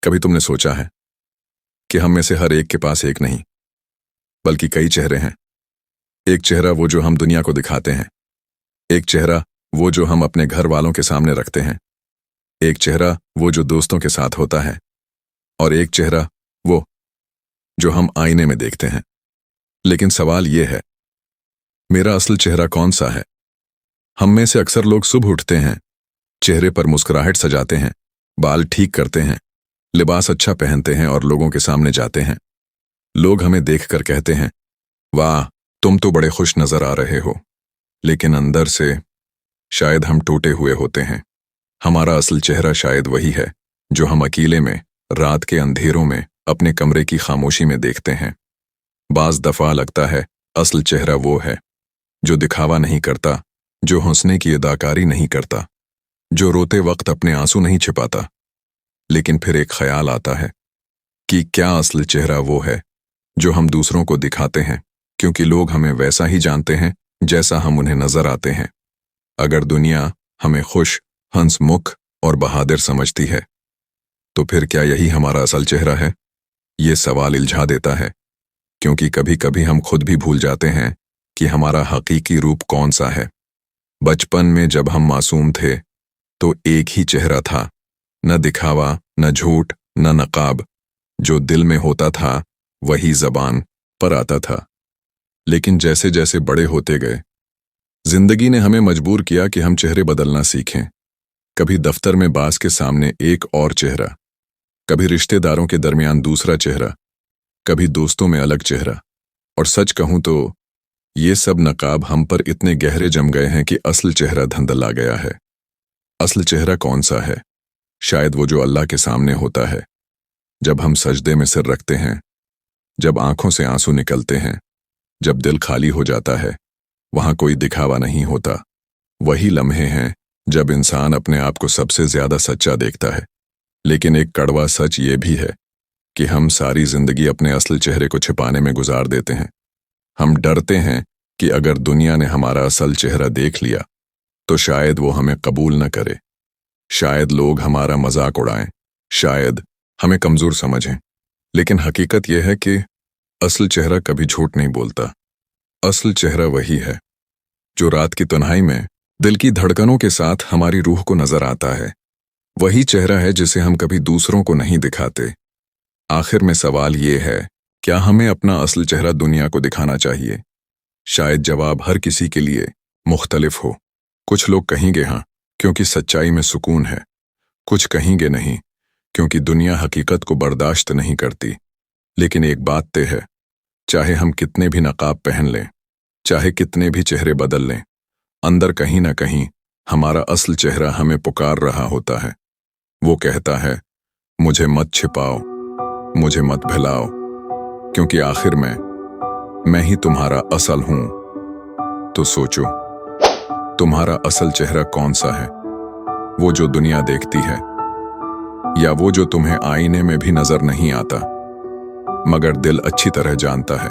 कभी तुमने सोचा है कि हम में से हर एक के पास एक नहीं बल्कि कई चेहरे हैं। एक चेहरा वो जो हम दुनिया को दिखाते हैं, एक चेहरा वो जो हम अपने घर वालों के सामने रखते हैं, एक चेहरा वो जो दोस्तों के साथ होता है, और एक चेहरा वो जो हम आईने में देखते हैं। लेकिन सवाल ये है, मेरा असल चेहरा कौन सा है? हम में से अक्सर लोग सुबह उठते हैं, चेहरे पर मुस्कुराहट सजाते हैं, बाल ठीक करते हैं, लिबास अच्छा पहनते हैं और लोगों के सामने जाते हैं। लोग हमें देखकर कहते हैं, वाह, तुम तो बड़े खुश नजर आ रहे हो। लेकिन अंदर से शायद हम टूटे हुए होते हैं। हमारा असल चेहरा शायद वही है जो हम अकेले में, रात के अंधेरों में, अपने कमरे की खामोशी में देखते हैं। बाज दफा लगता है असल चेहरा वो है जो दिखावा नहीं करता, जो हंसने की अदाकारी नहीं करता, जो रोते वक्त अपने आंसू नहीं छिपाता। लेकिन फिर एक ख्याल आता है कि क्या असल चेहरा वो है जो हम दूसरों को दिखाते हैं, क्योंकि लोग हमें वैसा ही जानते हैं जैसा हम उन्हें नजर आते हैं। अगर दुनिया हमें खुश, हंसमुख और बहादुर समझती है, तो फिर क्या यही हमारा असल चेहरा है? ये सवाल इल्झा देता है, क्योंकि कभी कभी हम खुद भी भूल जाते हैं कि हमारा हकीकी रूप कौन सा है। बचपन में जब हम मासूम थे तो एक ही चेहरा था, न दिखावा, न झूठ, न नकाब। जो दिल में होता था वही जबान पर आता था। लेकिन जैसे जैसे बड़े होते गए, जिंदगी ने हमें मजबूर किया कि हम चेहरे बदलना सीखें। कभी दफ्तर में बास के सामने एक और चेहरा, कभी रिश्तेदारों के दरमियान दूसरा चेहरा, कभी दोस्तों में अलग चेहरा। और सच कहूं तो ये सब नकाब हम पर इतने गहरे जम गए हैं कि असल चेहरा धंधला गया है। असल चेहरा कौन सा है? शायद वो जो अल्लाह के सामने होता है, जब हम सजदे में सिर रखते हैं, जब आंखों से आंसू निकलते हैं, जब दिल खाली हो जाता है। वहां कोई दिखावा नहीं होता। वही लम्हे हैं जब इंसान अपने आप को सबसे ज्यादा सच्चा देखता है। लेकिन एक कड़वा सच ये भी है कि हम सारी जिंदगी अपने असल चेहरे को छिपाने में गुजार देते हैं। हम डरते हैं कि अगर दुनिया ने हमारा असल चेहरा देख लिया तो शायद वो हमें कबूल न करे, शायद लोग हमारा मजाक उड़ाएं, शायद हमें कमजोर समझें। लेकिन हकीकत यह है कि असल चेहरा कभी झूठ नहीं बोलता। असल चेहरा वही है जो रात की तन्हाई में दिल की धड़कनों के साथ हमारी रूह को नजर आता है। वही चेहरा है जिसे हम कभी दूसरों को नहीं दिखाते। आखिर में सवाल ये है, क्या हमें अपना असल चेहरा दुनिया को दिखाना चाहिए? शायद जवाब हर किसी के लिए मुख्तलिफ हो। कुछ लोग कहेंगे हाँ, क्योंकि सच्चाई में सुकून है। कुछ कहेंगे नहीं, क्योंकि दुनिया हकीकत को बर्दाश्त नहीं करती। लेकिन एक बात तय है, चाहे हम कितने भी नकाब पहन लें, चाहे कितने भी चेहरे बदल लें, अंदर कहीं ना कहीं हमारा असल चेहरा हमें पुकार रहा होता है। वो कहता है, मुझे मत छिपाओ, मुझे मत भुलाओ, क्योंकि आखिर में मैं ही तुम्हारा असल हूं। तो सोचो, तुम्हारा असल चेहरा कौन सा है? वो जो दुनिया देखती है, या वो जो तुम्हें आईने में भी नजर नहीं आता मगर दिल अच्छी तरह जानता है?